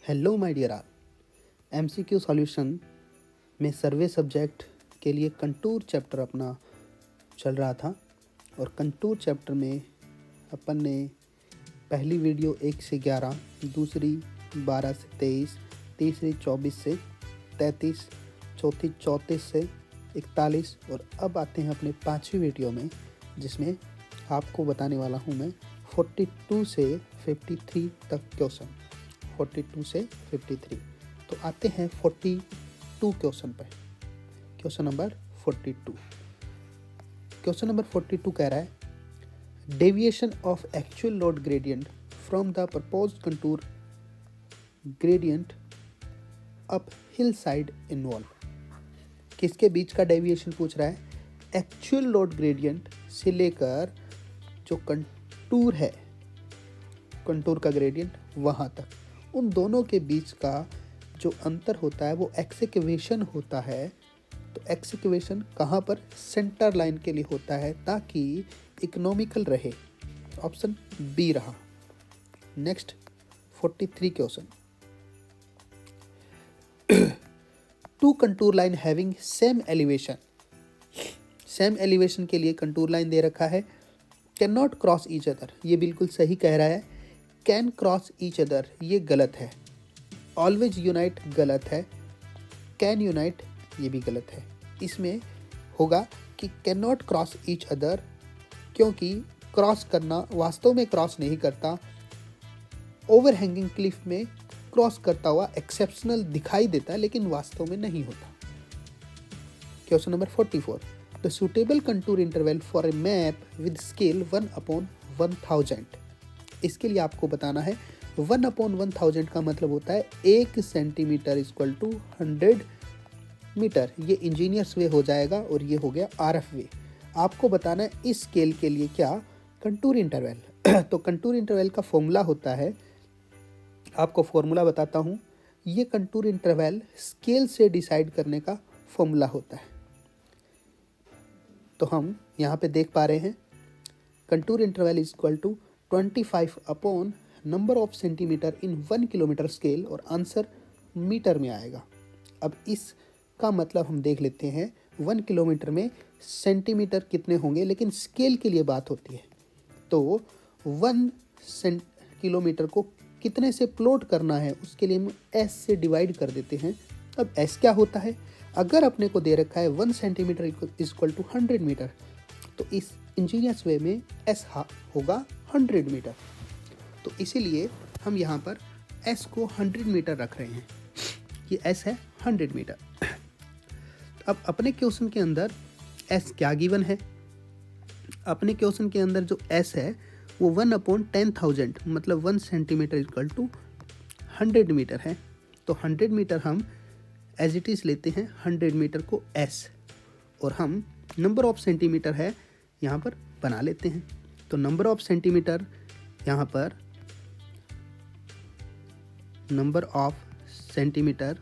Hello my dear all. MCQ solution में survey subject के लिए कंटूर चैप्टर अपना चल रहा था और कंटूर चैप्टर में अपन ने पहली वीडियो 1 से 11, दूसरी 12 से 23, तीसरी 24 से 33, चौथी 34 से 41 और अब आते हैं अपने 5वीं वीडियो में, जिसमें आपको बताने वाला हूँ मैं 42 से 53 तक क्वेश्चन। 42 से 53 तो आते हैं 42 क्वेश्चन पर। Question number 42। क्वेश्चन नंबर 42 कह रहा है deviation of actual load gradient from the proposed contour gradient up hill side involve. किसके बीच का डेविएशन पूछ रहा है? एक्चुअल लोड ग्रेडियंट से लेकर जो कंटूर है, कंटूर का ग्रेडियंट वहाँ तक, उन दोनों के बीच का जो अंतर होता है वो एक्सकवेशन होता है। तो एक्सकवेशन कहाँ पर? सेंटर लाइन के लिए होता है ताकि इकोनॉमिकल रहे। ऑप्शन बी रहा। Next 43 question. Two contour line having same elevation. Same elevation के लिए कंटूर लाइन दे रखा है। Can not cross each other, ये बिल्कुल सही कह रहा है। कैन क्रॉस ईच अदर ये गलत है। ऑलवेज यूनाइट गलत है। कैन यूनाइट ये भी गलत है। इसमें होगा कि can not cross each other, क्योंकि क्रॉस करना वास्तव में क्रॉस नहीं करता। ओवर हैंगिंग क्लिफ में क्रॉस करता हुआ एक्सेप्शनल दिखाई देता है लेकिन वास्तव में नहीं होता। Question number 44। The suitable contour interval for a map with scale 1/1000। इसके लिए आपको बताना है 1/1000 का मतलब होता है 1 सेंटीमीटर इक्वल टू 100 मीटर। ये इंजीनियर्स वे हो जाएगा और ये हो गया आरएफ वे। आपको बताना है इस स्केल के लिए क्या? Contour interval. तो कंटूर इंटरवल का फॉर्मूला होता है, आपको फॉर्मूला बताता हूँ। ये कंटूर इंटरवल स्केल से डिसाइड करने का फॉर्मूला होता है। तो हम यहाँ पे देख पा रहे हैं contour interval is equal to 25 upon number of centimetre in 1 kilometre scale, और आंसर मीटर में आएगा। अब इसका मतलब हम देख लेते हैं 1 किलोमीटर में सेंटीमीटर कितने होंगे, लेकिन स्केल के लिए बात होती है। तो 1 किलोमीटर को कितने से प्लॉट करना है उसके लिए हम एस से डिवाइड कर देते हैं। अब एस क्या होता है? अगर अपने को दे रखा है 1 सेंटीमीटर इक्वल टू 100 मीटर, तो इस इंजीनियर्स वे में एस होगा 100 मीटर। तो इसीलिए हम यहाँ पर एस को 100 मीटर रख रहे हैं। ये एस है 100 मीटर। अब अपने क्वेश्चन के अंदर एस क्या गिवन है? अपने क्वेश्चन के अंदर जो एस है वो 1/10,000 मतलब 1 सेंटीमीटर इक्वल टू 100 मीटर है। तो 100 मीटर हम एज इट इज़ लेते हैं 100 मीटर को एस, और हम नंबर ऑफ सेंटीमीटर है यहाँ पर बना लेते हैं। तो नंबर ऑफ सेंटीमीटर यहाँ पर नंबर ऑफ सेंटीमीटर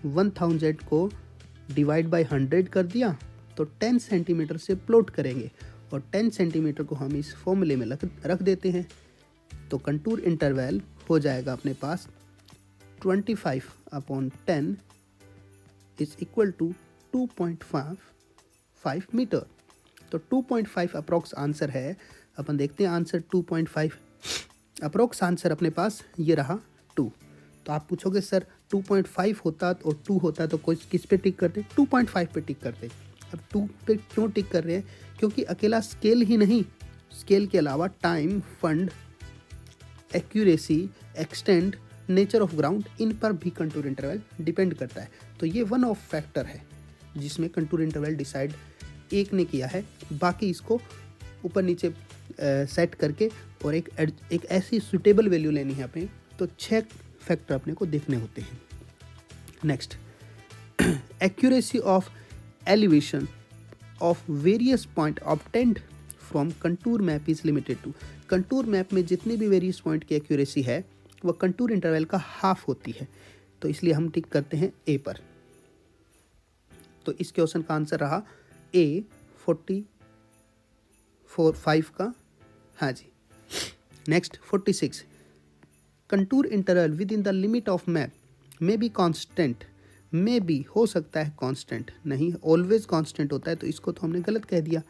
1000 को डिवाइड बाय 100 कर दिया, तो 10 सेंटीमीटर से प्लॉट करेंगे और 10 सेंटीमीटर को हम इस फॉर्मूले में रख देते हैं। तो कंटूर इंटरवल हो जाएगा अपने पास 25/10 इज इक्वल टू 2.5 मीटर। तो 2.5 अप्रोक्स आंसर है। अपन देखते हैं आंसर 2.5 अप्रोक्स आंसर अपने पास ये रहा 2। तो आप पूछोगे सर 2.5 होता और 2 होता तो कोई किस पे टिक करते? 2.5 पे टिक करते। अब 2 पे क्यों टिक कर रहे हैं? क्योंकि अकेला स्केल ही नहीं, स्केल के अलावा time, fund, accuracy, extent, nature of ground, इन पर भी कंटूर इंटरवल डिपेंड करता है। तो ये वन ऑफ फैक्टर है जिसमें कंटूर इंटरवल डिसाइड एक ने किया है। बाकी इसको ऊपर नीचे सेट करके और एक ऐसी सुटेबल वैल्यू लेनी है अपने, तो 6 फैक्टर अपने को देखने होते हैं। Next, accuracy of elevation of various point obtained from contour map is limited to. Contour map में जितने भी वेरियस पॉइंट की एक्यूरेसी है वह कंटूर इंटरवल का हाफ होती है। तो इसलिए हम टिक करते हैं ए पर। तो इस क्वेश्चन का आंसर रहा ए 45 का। हाँ जी। Next 46। Contour interval within the limit of map may be constant, may be हो सकता है कांस्टेंट, नहीं ऑलवेज कांस्टेंट होता है, तो इसको तो हमने गलत कह दिया।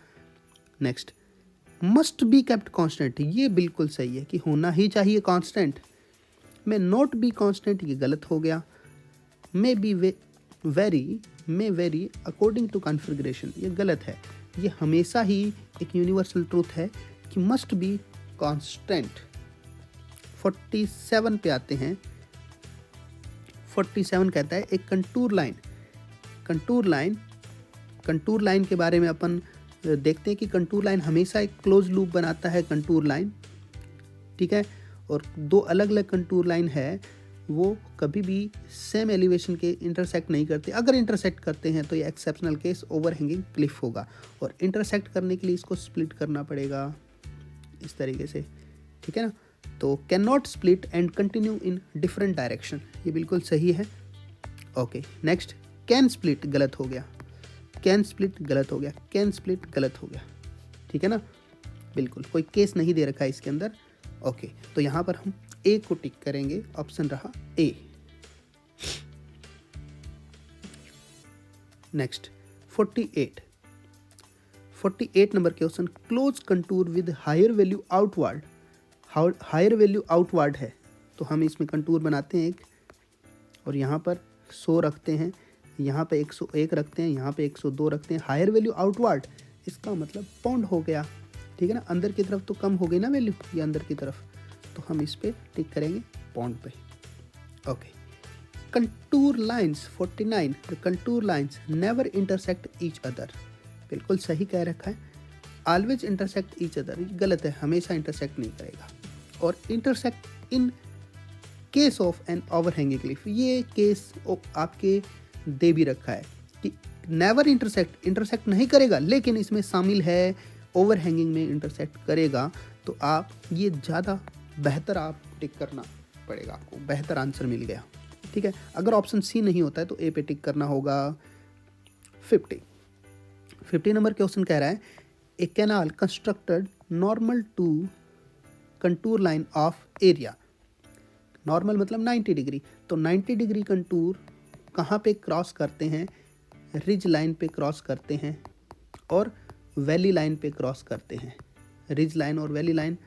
Next, must be kept constant, ये बिल्कुल सही है कि होना ही चाहिए कांस्टेंट। में नॉट बी कांस्टेंट, ये गलत हो गया। May be very, may vary according to configuration, ये गलत है। ये हमेशा ही एक यूनिवर्सल ट्रूथ है कि मस्ट बी कांस्टेंट। 47 पे आते हैं। 47 कहता है एक कंटूर लाइन, कंटूर लाइन के बारे में अपन देखते हैं कि कंटूर लाइन हमेशा एक क्लोज लूप बनाता है कंटूर लाइन, ठीक है। और दो अलग अलग कंटूर लाइन है, वो कभी भी सेम एलिवेशन के इंटरसेक्ट नहीं करते। अगर इंटरसेक्ट करते हैं तो ये एक्सेप्शनल केस ओवरहैंगिंग क्लिफ होगा, और इंटरसेक्ट करने के लिए इसको स्प्लिट करना पड़ेगा इस तरीके से, ठीक है ना। तो can not split and continue in different direction, ये बिल्कुल सही है। ओके, नेक्स्ट, कैन स्प्लिट गलत हो गया, कैन स्प्लिट गलत हो गया, कैन स्प्लिट गलत हो गया, ठीक है ना। बिल्कुल कोई केस नहीं दे रखा है इसके अंदर। ओके, तो यहाँ पर हम ए को टिक करेंगे, ऑप्शन रहा A. Next 48 number question, close contour with higher value outward, higher value outward है, तो हम इसमें कंटूर बनाते हैं एक, और यहाँ पर 100 रखते हैं, यहाँ पे 101 रखते हैं, यहाँ पे 102 रखते हैं। हायर वैल्यू आउटवर्ड, इसका मतलब पॉन्ड हो गया, ठीक है ना। अंदर की तरफ तो कम हो गई ना वैल्यू, ये अंदर की तरफ, तो हम इस पे टिक करेंगे पॉन्ड पे। Okay, contour lines 49, the contour lines never intersect each other, बिल्कुल सही कह रखा है। ऑलवेज इंटरसेक्ट ईच अदर, गलत है, हमेशा इंटरसेक्ट नहीं करेगा। और intersect in case of an overhanging cliff, ये केस आपके दे भी रखा है कि नेवर इंटरसेक्ट नहीं करेगा, लेकिन इसमें शामिल है ओवरहैंगिंग में इंटरसेक्ट करेगा, तो आप ये ज़्यादा बेहतर आप टिक करना पड़ेगा, आपको बेहतर आंसर मिल गया, ठीक है। अगर ऑप्शन सी नहीं होता है तो ए पे टिक करना होगा। 50 नंबर क्वेश्चन कह रहा है a canal constructed normal to contour line of area, normal मतलब 90 डिग्री, तो 90 डिग्री कंटूर कहाँ पे क्रॉस करते हैं, रिज लाइन पे क्रॉस करते हैं और वैली लाइन पे क्रॉस करते हैं। रिज लाइन और वैली लाइन,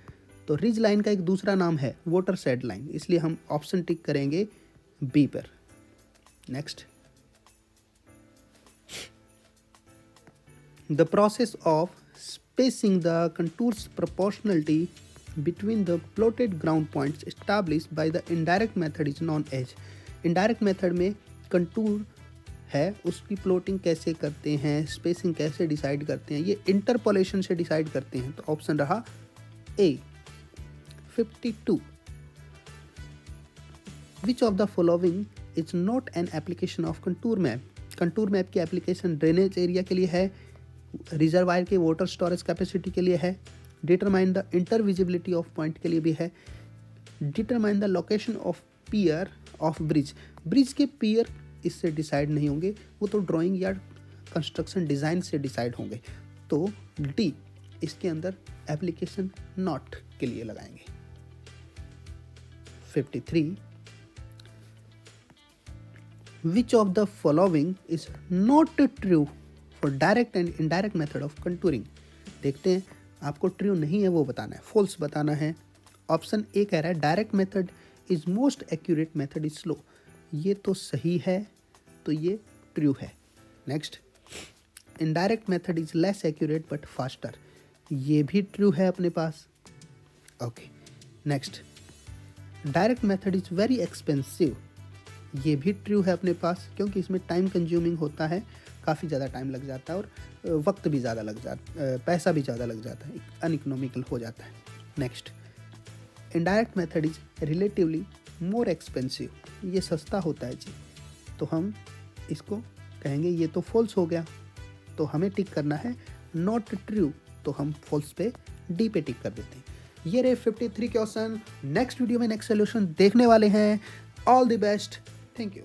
तो रिज लाइन का एक दूसरा नाम है वाटरशेड लाइन, इसलिए हम ऑप्शन टिक करेंगे बी पर। Next, the process of spacing the contours proportionality between the plotted ground points established by the indirect method is known as, indirect method में कंटूर है उसकी प्लॉटिंग कैसे करते हैं, स्पेसिंग कैसे डिसाइड करते हैं, ये इंटरपोलेशन से डिसाइड करते हैं, तो ऑप्शन रहा ए। 52, which of the following is not an application of contour map, contour map की एप्लीकेशन ड्रेनेज एरिया के लिए है, रिजर्वायर के वाटर स्टोरेज कैपेसिटी के लिए है, determine the intervisibility of point के लिए भी है, determine the location of pier of bridge, bridge के पियर इससे डिसाइड नहीं होंगे, वो तो ड्राइंग या कंस्ट्रक्शन डिज़ाइन से डिसाइड होंगे, तो डी इसके अंदर एप्लीकेशन नॉट के लिए लगाएंगे। 53, which of the following is not true for direct and indirect method of contouring, देखते हैं, आपको ट्रू नहीं है वो बताना है, फॉल्स बताना है। ऑप्शन ए कह रहा है direct method is most accurate method is slow, ये तो सही है, तो ये ट्रू है। Next, indirect method is less accurate but faster, ये भी ट्रू है अपने पास। Okay, next, direct method is very expensive, ये भी ट्रू है अपने पास, क्योंकि इसमें टाइम कंज्यूमिंग होता है, काफ़ी ज़्यादा टाइम लग जाता है और वक्त भी ज़्यादा लग जाता, पैसा भी ज़्यादा लग जाता है, अनइकोनॉमिकल हो जाता है। Next, indirect method is relatively more expensive, ये सस्ता होता है जी, तो हम इसको कहेंगे ये तो फॉल्स हो गया, तो हमें टिक करना है नॉट ट्रू, तो हम फॉल्स पे डी पे टिक कर देते हैं। ये रहे 53 क्वेश्चन, नेक्स्ट वीडियो में नेक्स्ट सोल्यूशन देखने वाले हैं। All the best, thank you.